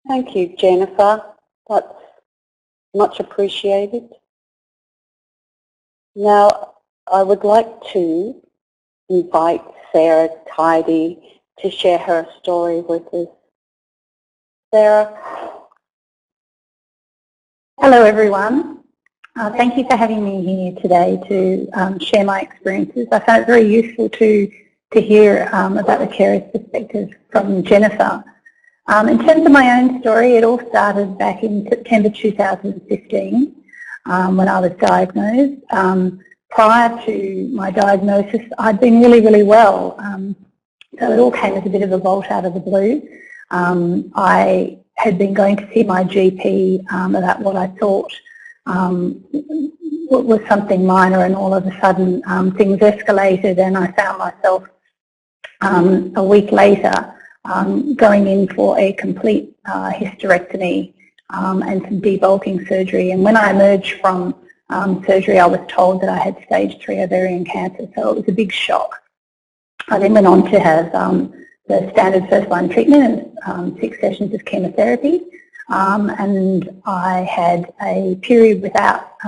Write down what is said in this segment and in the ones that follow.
Thank you, Jennifer. That's much appreciated. Now, I would like to invite Sarah Tidey to share her story with us. Sarah. Hello, everyone. Thank you for having me here today to share my experiences. I found it very useful to hear about the carer's perspective from Jennifer. In terms of my own story, it all started back in September 2015 when I was diagnosed. Prior to my diagnosis, I'd been really well. So it all came as a bit of a bolt out of the blue. I had been going to see my GP about what I thought was something minor, and all of a sudden things escalated, and I found myself a week later going in for a complete hysterectomy and some debulking surgery. And when I emerged from surgery, I was told that I had stage 3 ovarian cancer, so it was a big shock. I then went on to have the standard first-line treatment and 6 sessions of chemotherapy, and I had a period without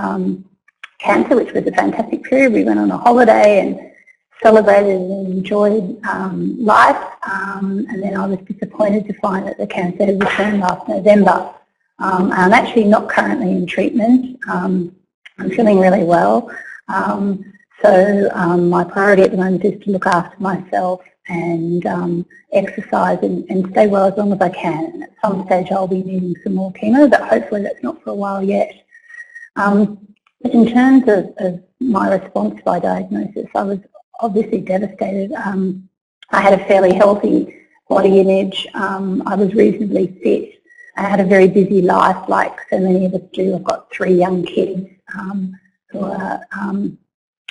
cancer, which was a fantastic period. We went on a holiday and celebrated and enjoyed life, and then I was disappointed to find that the cancer had returned last November. I'm actually not currently in treatment. I'm feeling really well. So my priority at the moment is to look after myself and exercise and stay well as long as I can. And at some stage I'll be needing some more chemo, but hopefully that's not for a while yet. But in terms of my response to my diagnosis, I was obviously devastated. I had a fairly healthy body image. I was reasonably fit. I had a very busy life, like so many of us do. I've got 3 young kids who are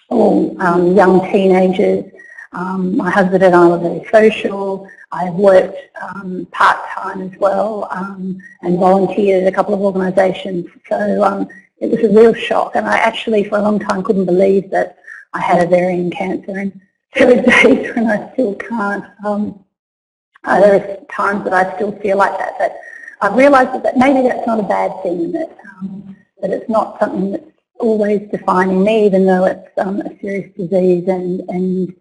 all young teenagers. My husband and I were very social. I worked part-time as well and volunteered at a couple of organisations. So it was a real shock, and I actually for a long time couldn't believe that I had ovarian cancer, and there are days when I still can't. There are times that I still feel like that, but I've realised that maybe that's not a bad thing, that it's not something that's always defining me, even though it's a serious disease, and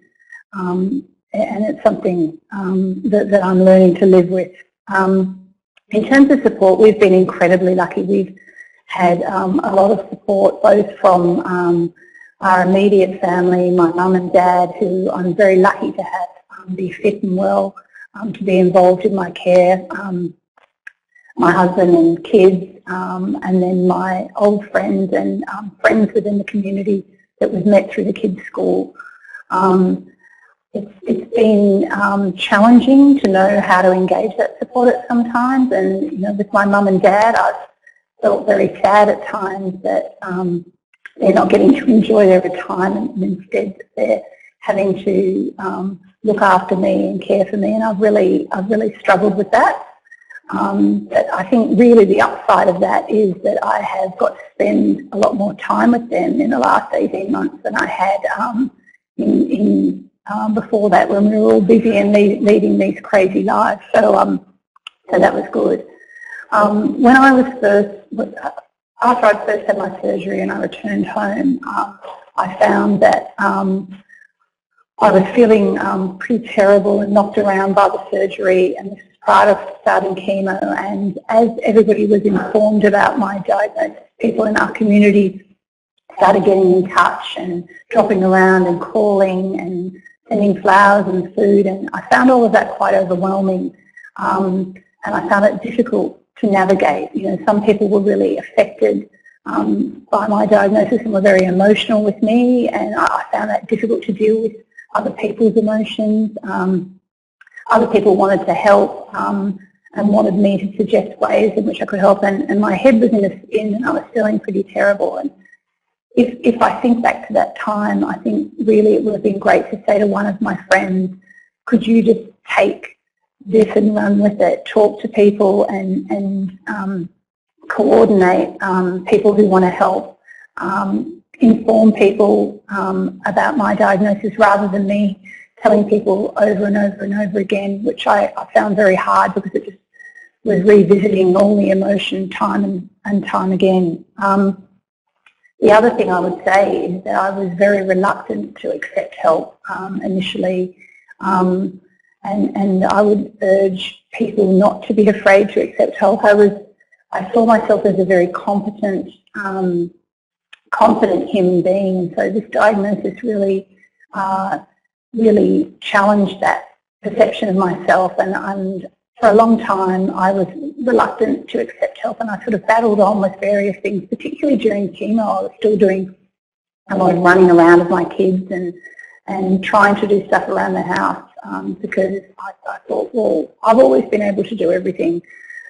it's something that I'm learning to live with. In terms of support, we've been incredibly lucky. We've had a lot of support, both from our immediate family, my mum and dad, who I'm very lucky to have be fit and well, to be involved in my care, my husband and kids, and then my old friends and friends within the community that we've met through the kids' school. It's been challenging to know how to engage that support at some times, and you know, with my mum and dad, I've felt very sad at times that they're not getting to enjoy their retirement, and instead they're having to look after me and care for me, and I've really struggled with that. But I think really the upside of that is that I have got to spend a lot more time with them in the last 18 months than I had before that, when we were all busy and leading these crazy lives. So that was good. When I was after I first had my surgery and I returned home, I found that I was feeling pretty terrible and knocked around by the surgery, and this was prior to starting chemo. And as everybody was informed about my diagnosis, people in our community started getting in touch and dropping around and calling and sending flowers and food, and I found all of that quite overwhelming, and I found it difficult to navigate. You know, some people were really affected by my diagnosis and were very emotional with me, and I found that difficult to deal with other people's emotions. Other people wanted to help and wanted me to suggest ways in which I could help, and my head was in a spin, and I was feeling pretty terrible. And if I think back to that time, I think really it would have been great to say to one of my friends, could you just take this and run with it, talk to people and coordinate people who want to help, inform people about my diagnosis, rather than me telling people over and over and over again, which I found very hard, because it just was revisiting all the emotion time and time again. The other thing I would say is that I was very reluctant to accept help initially, and I would urge people not to be afraid to accept help. I saw myself as a very competent, confident human being, and so this diagnosis really challenged that perception of myself, and for a long time I was reluctant to accept help, and I sort of battled on with various things, particularly during chemo. I was still doing a lot of running around with my kids and trying to do stuff around the house because I thought, well, I've always been able to do everything.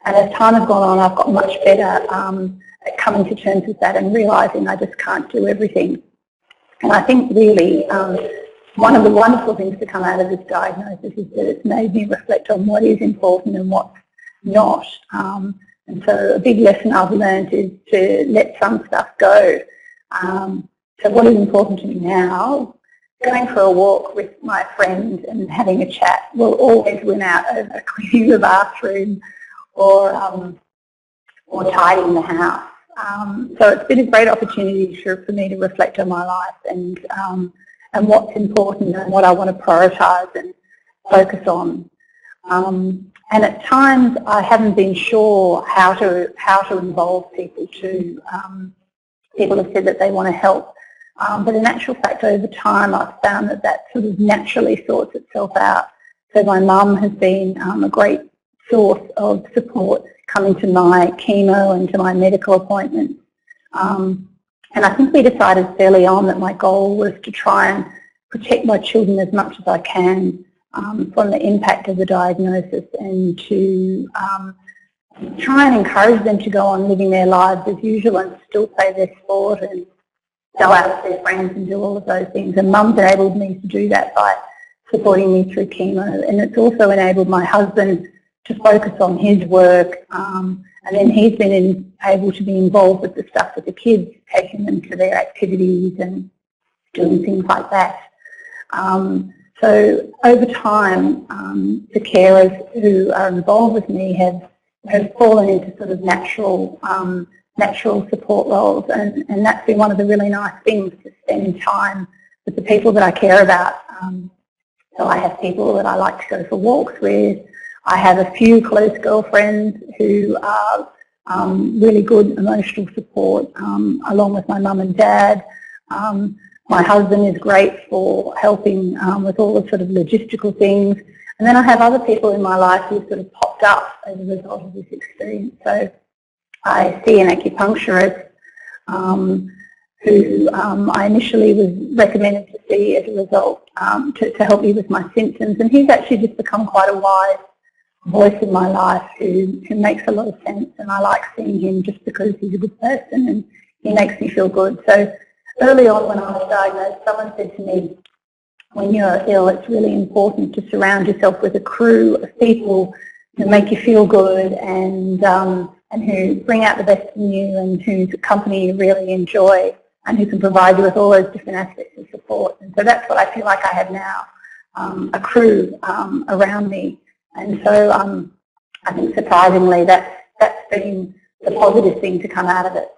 And as time has gone on, I've got much better at coming to terms with that and realising I just can't do everything. And I think really one of the wonderful things to come out of this diagnosis is that it's made me reflect on what is important and what's not. And so a big lesson I've learned is to let some stuff go. So what is important to me now, going for a walk with my friend and having a chat will always win out over cleaning the bathroom or tidying the house. So it's been a great opportunity for me to reflect on my life and what's important and what I want to prioritise and focus on. And at times I haven't been sure how to involve people too. People have said that they want to help, but in actual fact over time I've found that sort of naturally sorts itself out. So my mum has been a great source of support coming to my chemo and to my medical appointments. And I think we decided fairly on that my goal was to try and protect my children as much as I can from the impact of the diagnosis, and to try and encourage them to go on living their lives as usual and still play their sport and go out with their friends and do all of those things. And Mum's enabled me to do that by supporting me through chemo, and it's also enabled my husband to focus on his work, and then he's been able to be involved with the stuff with the kids, taking them to their activities and doing things like that. So over time, the carers who are involved with me have fallen into sort of natural support roles, and that's been one of the really nice things, to spend time with the people that I care about. So I have people that I like to go for walks with. I have a few close girlfriends who are really good emotional support, along with my mum and dad. My husband is great for helping with all the sort of logistical things. And then I have other people in my life who sort of popped up as a result of this experience. So I see an acupuncturist who I initially was recommended to see as a result to help me with my symptoms. And he's actually just become quite a wise voice in my life who makes a lot of sense, and I like seeing him just because he's a good person and he makes me feel good. So early on when I was diagnosed, someone said to me, when you're ill, it's really important to surround yourself with a crew of people who make you feel good and who bring out the best in you and whose company you really enjoy and who can provide you with all those different aspects of support. And so that's what I feel like I have now, a crew around me. And so I think surprisingly that's been the positive thing to come out of it,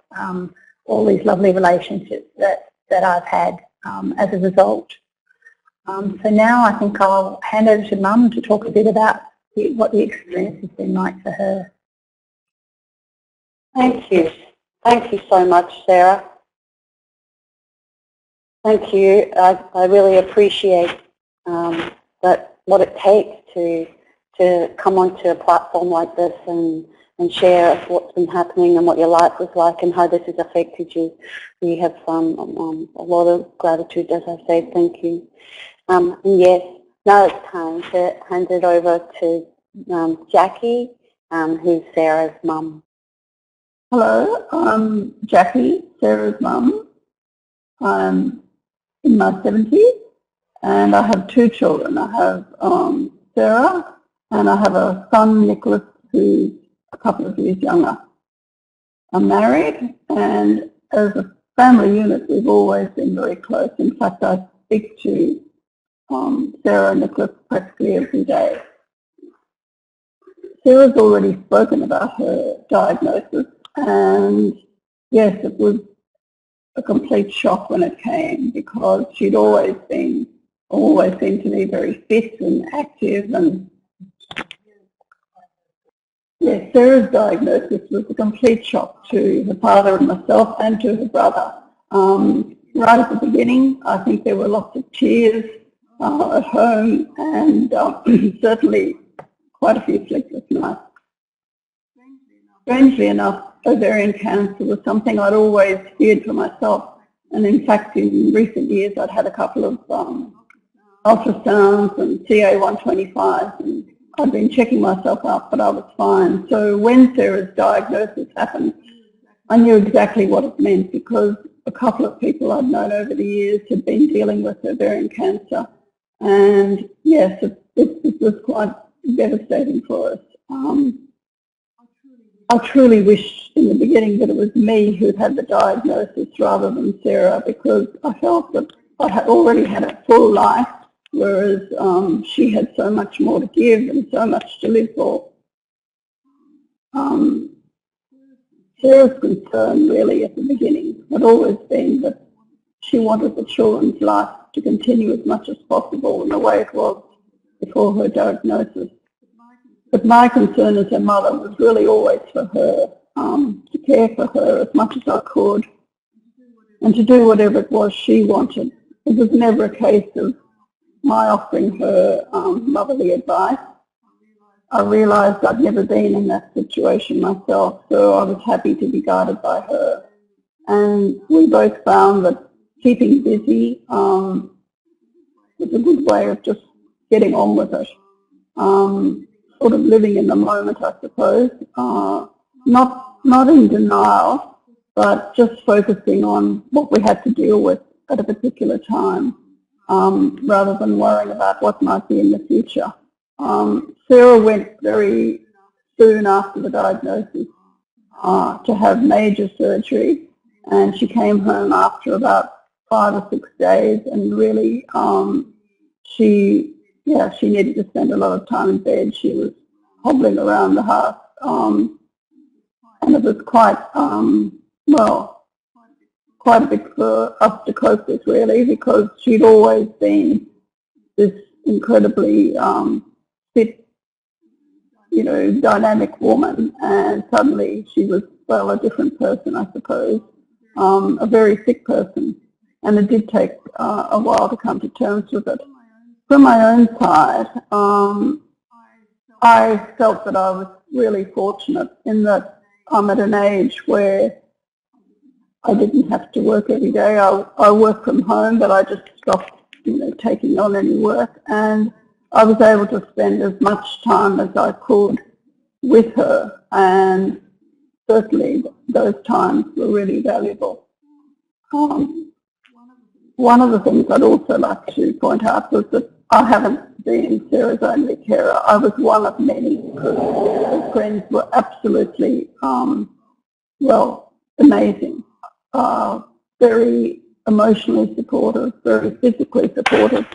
all these lovely relationships that I've had as a result. So now I think I'll hand over to Mum to talk a bit about what the experience has been like for her. Thank you. Thank you so much, Sarah. Thank you. I really appreciate what it takes to come onto a platform like this and share what's been happening and what your life was like and how this has affected you. We have a lot of gratitude, as I said. Thank you. And yes, now it's time to hand it over to Jackie, who's Sarah's mum. Hello, I'm Jackie, Sarah's mum. I'm in my 70s and I have two children. I have Sarah and I have a son, Nicholas, who's a couple of years younger. I'm married, and as a family unit we've always been very close. In fact, I speak to Sarah and Nicholas practically every day. Sarah's already spoken about her diagnosis, and yes, it was a complete shock when it came, because she'd always seemed to be very fit and active, and yes, Sarah's diagnosis was a complete shock to her father and myself and to her brother. Right at the beginning, I think there were lots of tears at home, and certainly quite a few sleepless nights. Strangely enough, ovarian cancer was something I'd always feared for myself, and in fact in recent years I'd had a couple of ultrasounds and CA-125, and I'd been checking myself out, but I was fine. So when Sarah's diagnosis happened, I knew exactly what it meant, because a couple of people I'd known over the years had been dealing with ovarian cancer, and yes, it was quite devastating for us. I truly wished in the beginning that it was me who'd had the diagnosis rather than Sarah, because I felt that I had already had a full life, whereas she had so much more to give and so much to live for. Sarah's concern really at the beginning had always been that she wanted the children's life to continue as much as possible in the way it was before her diagnosis. But my concern as her mother was really always for her, to care for her as much as I could and to do whatever it was she wanted. It was never a case of my offering her motherly advice. I realised I'd never been in that situation myself, so I was happy to be guided by her. And we both found that keeping busy was a good way of just getting on with it. Sort of living in the moment, I suppose. Not in denial, but just focusing on what we had to deal with at a particular time, rather than worrying about what might be in the future. Sarah went very soon after the diagnosis to have major surgery, and she came home after about 5 or 6 days, and really she needed to spend a lot of time in bed. She was hobbling around the house, and it was quite a bit for us to cope with, really, because she'd always been this incredibly fit, dynamic woman, and suddenly she was, a different person, I suppose, a very sick person, and it did take a while to come to terms with it. From my own side, I felt that I was really fortunate in that I'm at an age where I didn't have to work every day. I work from home, but I just stopped, taking on any work, and I was able to spend as much time as I could with her, and certainly those times were really valuable. One of the things I'd also like to point out was that I haven't been Sarah's only carer. I was one of many, because her friends were absolutely, amazing. Very emotionally supportive, very physically supportive.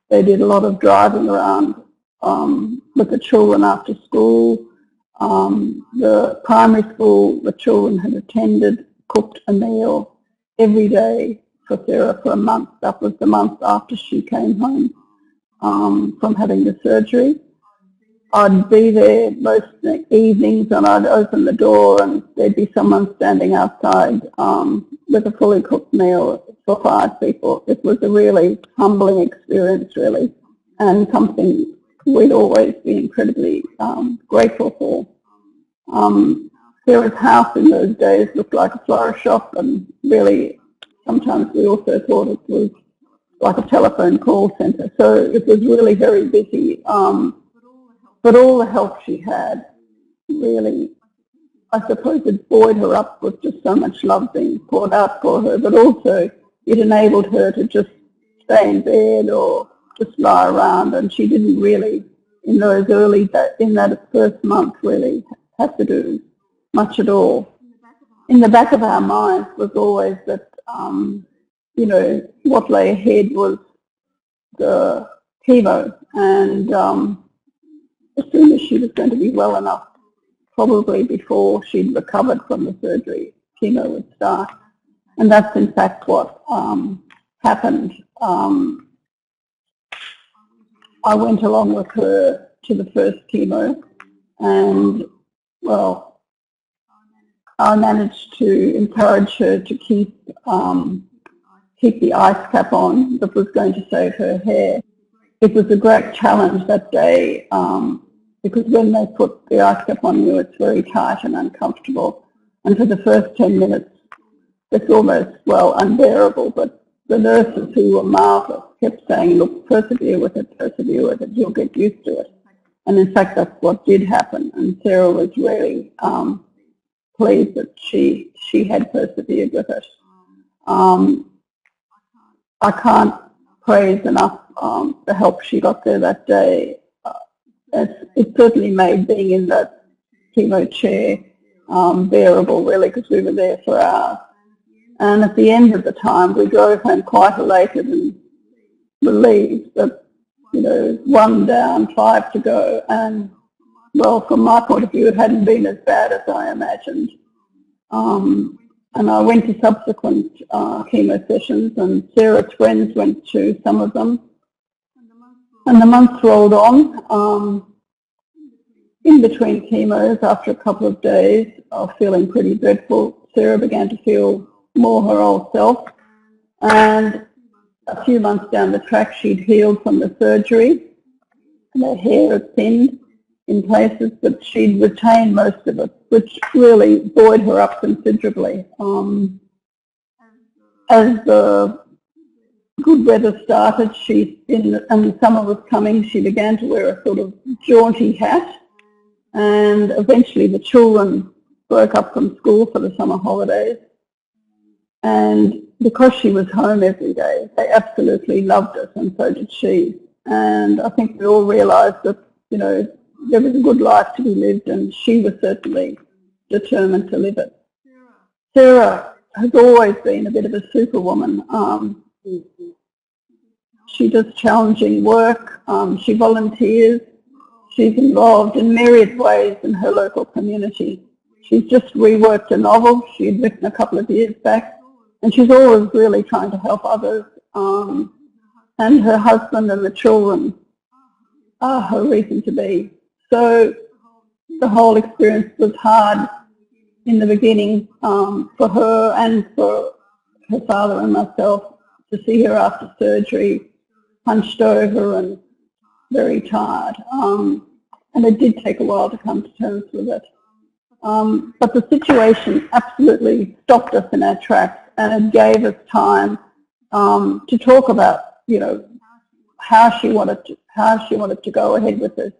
They did a lot of driving around with the children after school. The primary school the children had attended cooked a meal every day for Sarah for a month. That was the month after she came home from having the surgery. I'd be there most evenings, and I'd open the door and there'd be someone standing outside with a fully cooked meal for 5 people. It was a really humbling experience, really, and something we'd always be incredibly grateful for. Sarah's house in those days looked like a flower shop, and really sometimes we also thought it was like a telephone call centre. So it was really very busy. But all the help she had, really, I suppose it buoyed her up with just so much love being poured out for her, but also it enabled her to just stay in bed or just lie around, and she didn't really, in that first month, really have to do much at all. In the back of our minds was always that, what lay ahead was the chemo, and as soon as she was going to be well enough, probably before she'd recovered from the surgery, chemo would start. And that's in fact what happened. I went along with her to the first chemo, and, well, I managed to encourage her to keep the ice cap on that was going to save her hair. It was a great challenge that day because when they put the ice cap on you, it's very tight and uncomfortable. And for the first 10 minutes, it's almost, well, unbearable. But the nurses, who were marvellous, kept saying, look, persevere with it, you'll get used to it. And in fact, that's what did happen. And Sarah was really pleased that she had persevered with it. I can't praise enough the help she got there that day. It certainly made being in that chemo chair bearable, really, because we were there for hours. And at the end of the time, we drove home quite elated and relieved that, you know, 1 down, 5 to go. And, well, from my point of view, it hadn't been as bad as I imagined. And I went to subsequent chemo sessions, and Sarah's friends went to some of them. And the months rolled on. In between chemos, after a couple of days of feeling pretty dreadful, Sarah began to feel more her old self. And a few months down the track, she'd healed from the surgery. And her hair had thinned in places, but she'd retained most of it, which really buoyed her up considerably. As the good weather started, and summer was coming, she began to wear a sort of jaunty hat. And eventually the children broke up from school for the summer holidays. And because she was home every day, they absolutely loved it, and so did she. And I think we all realised that, you know, there was a good life to be lived, and she was certainly determined to live it. Sarah has always been a bit of a superwoman. She does challenging work, she volunteers, she's involved in myriad ways in her local community. She's just reworked a novel she had written a couple of years back, and she's always really trying to help others. And her husband and the children are her reason to be. So the whole experience was hard in the beginning for her and for her father and myself, to see her after surgery, hunched over and very tired. And it did take a while to come to terms with it. But the situation absolutely stopped us in our tracks, and it gave us time to talk about, you know, how she wanted to go ahead with this.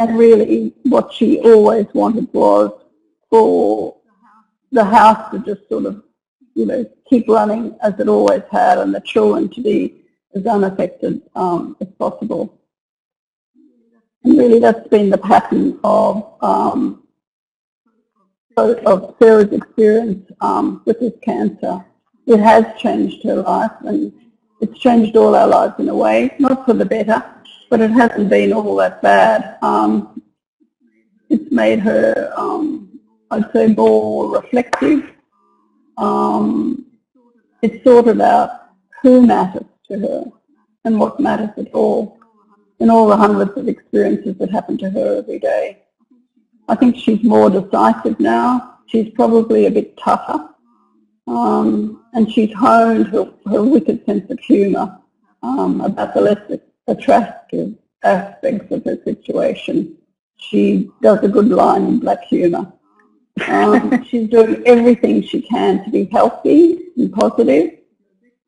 And really what she always wanted was for the house to just sort of, you know, keep running as it always had, and the children to be as unaffected as possible. And really that's been the pattern of Sarah's experience with this cancer. It has changed her life, and it's changed all our lives in a way, not for the better, but it hasn't been all that bad. It's made her, I'd say, more reflective. It's sorted out who matters to her and what matters at all in all the hundreds of experiences that happen to her every day. I think she's more decisive now. She's probably a bit tougher. And she's honed her wicked sense of humour about the less attractive aspects of her situation. She does a good line in black humour. She's doing everything she can to be healthy and positive.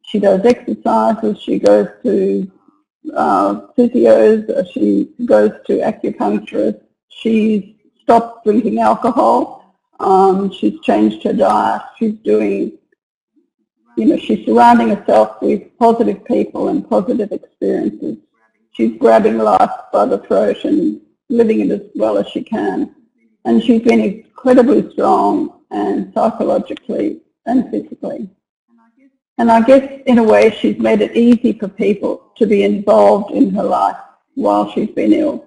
She does exercises, she goes to physios, she goes to acupuncturists, she's stopped drinking alcohol, she's changed her diet, she's doing, you know, she's surrounding herself with positive people and positive experiences. She's grabbing life by the throat and living it as well as she can. And she's been incredibly strong, and psychologically and physically. And I guess in a way she's made it easy for people to be involved in her life. while she's been ill,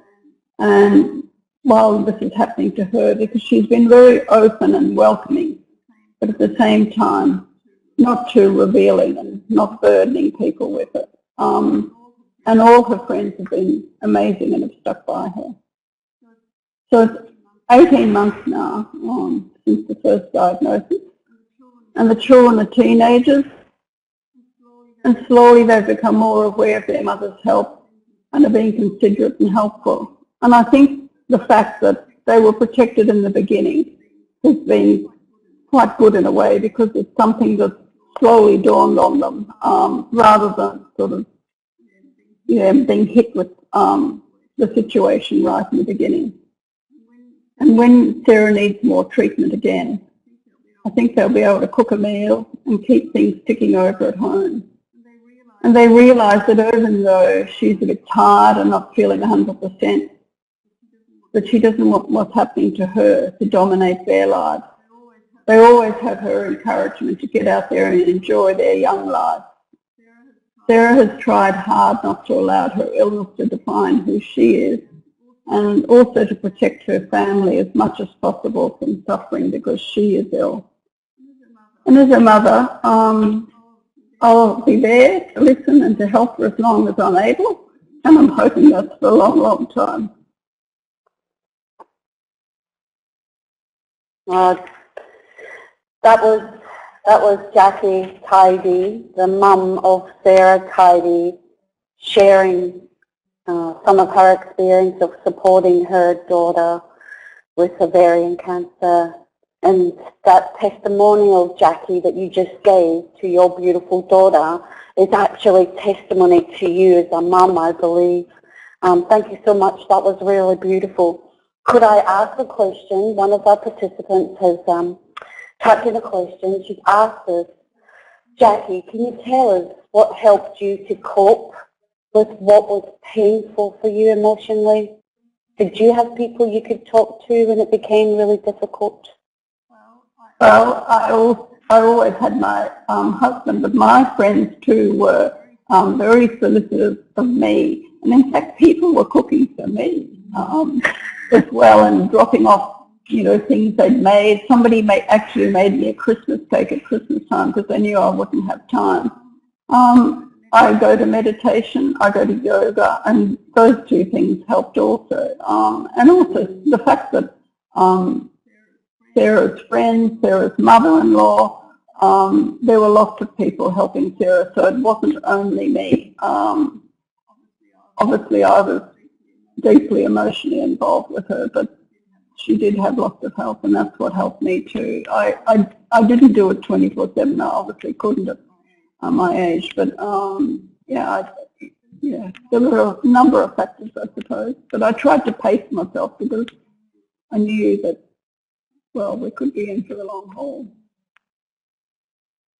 and while this is happening to her, because she's been very open and welcoming, but at the same time not too revealing and not burdening people with it. And all her friends have been amazing and have stuck by her. So it's 18 months now since the first diagnosis, and the children are teenagers, and slowly they've become more aware of their mother's help and are being considerate and helpful. And I think the fact that they were protected in the beginning has been quite good in a way, because it's something that slowly dawned on them, rather than sort of being hit with the situation right in the beginning. And when Sarah needs more treatment again, I think they'll be able to cook a meal and keep things ticking over at home. And they realise that even though she's a bit tired and not feeling 100%, that she doesn't want what's happening to her to dominate their lives. They always have her encouragement to get out there and enjoy their young lives. Sarah has tried hard not to allow her illness to define who she is, and also to protect her family as much as possible from suffering because she is ill. And as a mother, I'll be there to listen and to help her as long as I'm able, and I'm hoping that's for a long, long time. That was Jackie Tidey, the mum of Sarah Tidey, sharing some of her experience of supporting her daughter with ovarian cancer. And that testimonial, Jackie, that you just gave to your beautiful daughter is actually testimony to you as a mum, I believe. Thank you so much. That was really beautiful. Could I ask a question? One of our participants has typed in a question. She's asked us, Jackie, can you tell us what helped you to cope with what was painful for you emotionally? Did you have people you could talk to when it became really difficult? Well, I always had my husband, but my friends too were very solicitous of me. And in fact, people were cooking for me as well, and dropping off, things they'd made. Somebody actually made me a Christmas cake at Christmas time because they knew I wouldn't have time. I go to meditation, I go to yoga, and those two things helped also. And also the fact that Sarah's friends, Sarah's mother-in-law, there were lots of people helping Sarah, so it wasn't only me. Obviously I was deeply emotionally involved with her, but she did have lots of help, and that's what helped me too. I didn't do it 24/7, I obviously couldn't at my age, but there were a number of factors, I suppose, but I tried to pace myself because I knew that, well, we could be in for the long haul.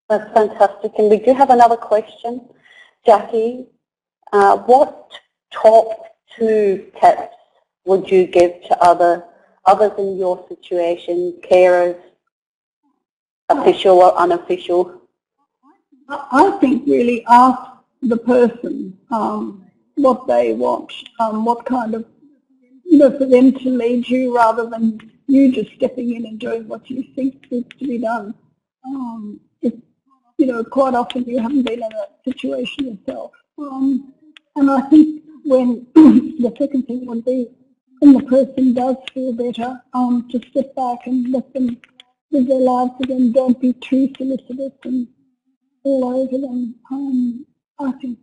That's fantastic. And we do have another question. Jackie, what top 2 tips would you give to others in your situation, carers, official or unofficial? I think really ask the person what they want, what kind of, for them to lead you rather than you just stepping in and doing what you think needs to be done. Quite often you haven't been in that situation yourself. And I think when the second thing would be, when the person does feel better, to step back and let them live their lives again. Don't be too solicitous and all over them. I think,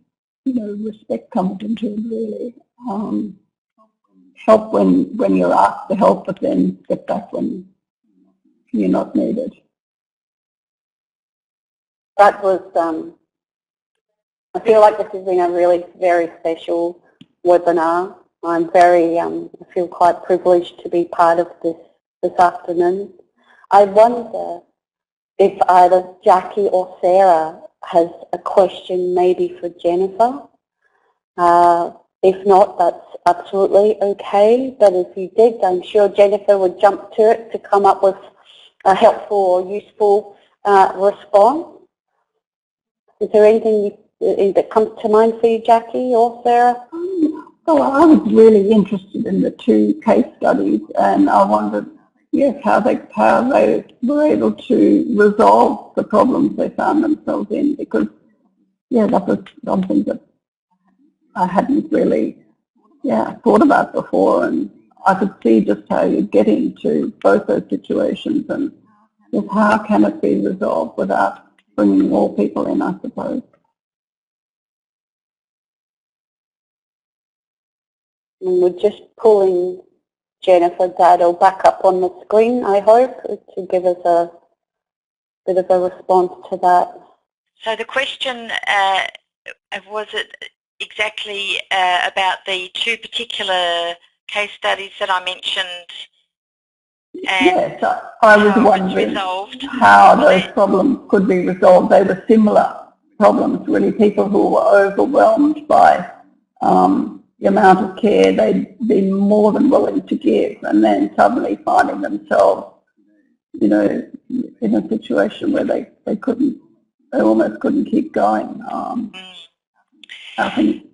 respect comes into it really. Help when you're asked to help, but then step back when you're not needed. That was, I feel like this has been a really very special webinar. I'm I feel quite privileged to be part of this afternoon. I wonder if either Jackie or Sarah has a question maybe for Jennifer. If not, that's absolutely okay, but if you did, I'm sure Jennifer would jump to it to come up with a helpful or useful response. Is there anything that comes to mind for you, Jackie or Sarah? So I was really interested in the two case studies, and I wondered, yes, how they were able to resolve the problems they found themselves in, because, yeah, that was something that I hadn't really, thought about before, and I could see just how you get into both those situations and just how can it be resolved without bringing more people in, I suppose. And we're just pulling Jennifer Daddow back up on the screen, I hope, to give us a bit of a response to that. So the question, was it exactly about the two particular case studies that I mentioned? And yes, I was wondering how those problems could be resolved. They were similar problems, really, people who were overwhelmed by the amount of care they'd been more than willing to give, and then suddenly finding themselves, you know, in a situation where they almost couldn't keep going. I think.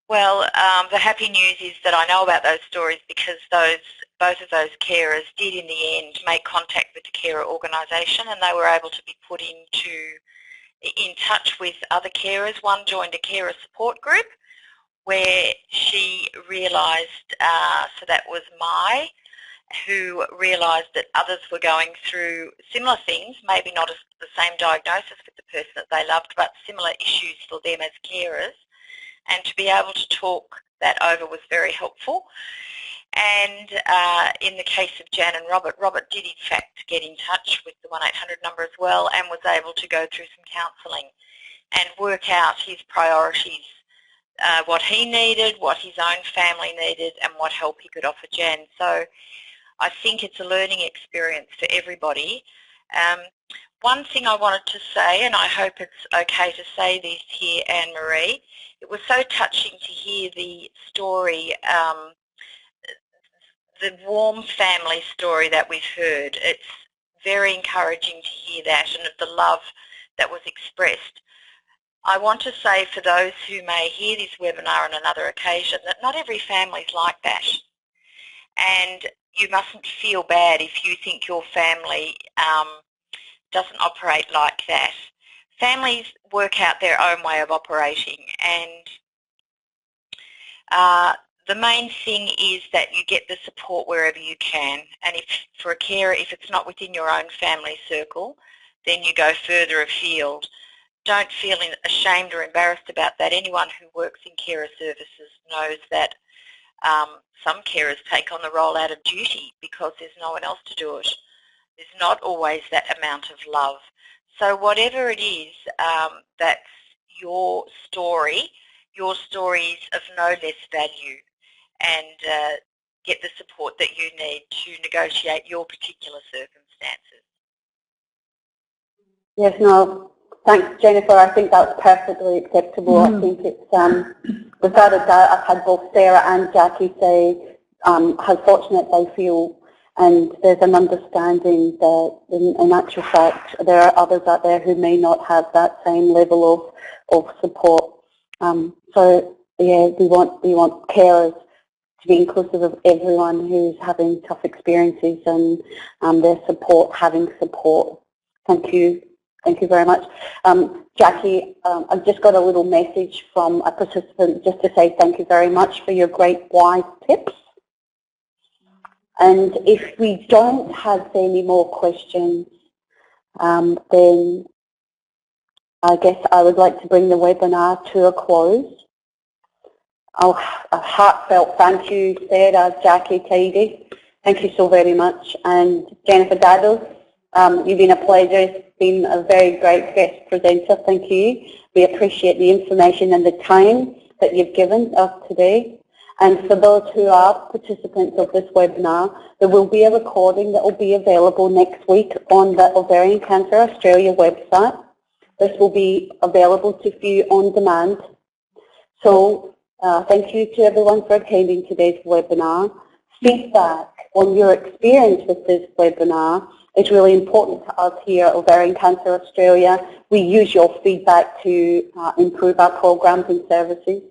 Well, the happy news is that I know about those stories because both of those carers did in the end make contact with the carer organisation, and they were able to be put in touch with other carers. One joined a carer support group where she realised, so that was Mai, who realised that others were going through similar things, maybe not the same diagnosis with the person that they loved, but similar issues for them as carers. And to be able to talk that over was very helpful. And in the case of Jan and Robert did in fact get in touch with the 1-800 number as well, and was able to go through some counselling and work out his priorities, what he needed, what his own family needed, and what help he could offer Jan. So I think it's a learning experience for everybody. One thing I wanted to say, and I hope it's okay to say this here, Anne-Marie, it was so touching to hear the story, the warm family story that we've heard. It's very encouraging to hear that, and of the love that was expressed. I want to say for those who may hear this webinar on another occasion that not every family is like that. And you mustn't feel bad if you think your family doesn't operate like that. Families work out their own way of operating, and the main thing is that you get the support wherever you can. And if for a carer, if it's not within your own family circle, then you go further afield. Don't feel ashamed or embarrassed about that. Anyone who works in carer services knows that some carers take on the role out of duty because there's no one else to do it. There's not always that amount of love. So whatever it is, that's your story is of no less value, and get the support that you need to negotiate your particular circumstances. Yes, no, thanks, Jennifer. I think that's perfectly acceptable. I think it's, without a doubt, I've had both Sarah and Jackie say how fortunate they feel, and there's an understanding that in actual fact there are others out there who may not have that same level of support. So yeah, we want carers to be inclusive of everyone who's having tough experiences, and their support, having support. Thank you. Thank you very much. Jackie, I've just got a little message from a participant just to say thank you very much for your great wise tips. And if we don't have any more questions, then I guess I would like to bring the webinar to a close. A heartfelt thank you, Sarah, Jackie Tidey. Thank you so very much. And Jennifer Daddow, you've been a pleasure. It's been a very great guest presenter. Thank you. We appreciate the information and the time that you've given us today. And for those who are participants of this webinar, there will be a recording that will be available next week on the Ovarian Cancer Australia website. This will be available to view on demand. So thank you to everyone for attending today's webinar. Feedback on your experience with this webinar is really important to us here at Ovarian Cancer Australia. We use your feedback to improve our programs and services.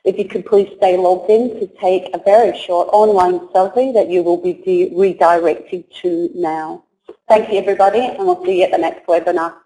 If you could please stay logged in to take a very short online survey that you will be redirected to now. Thank you everybody, and we'll see you at the next webinar.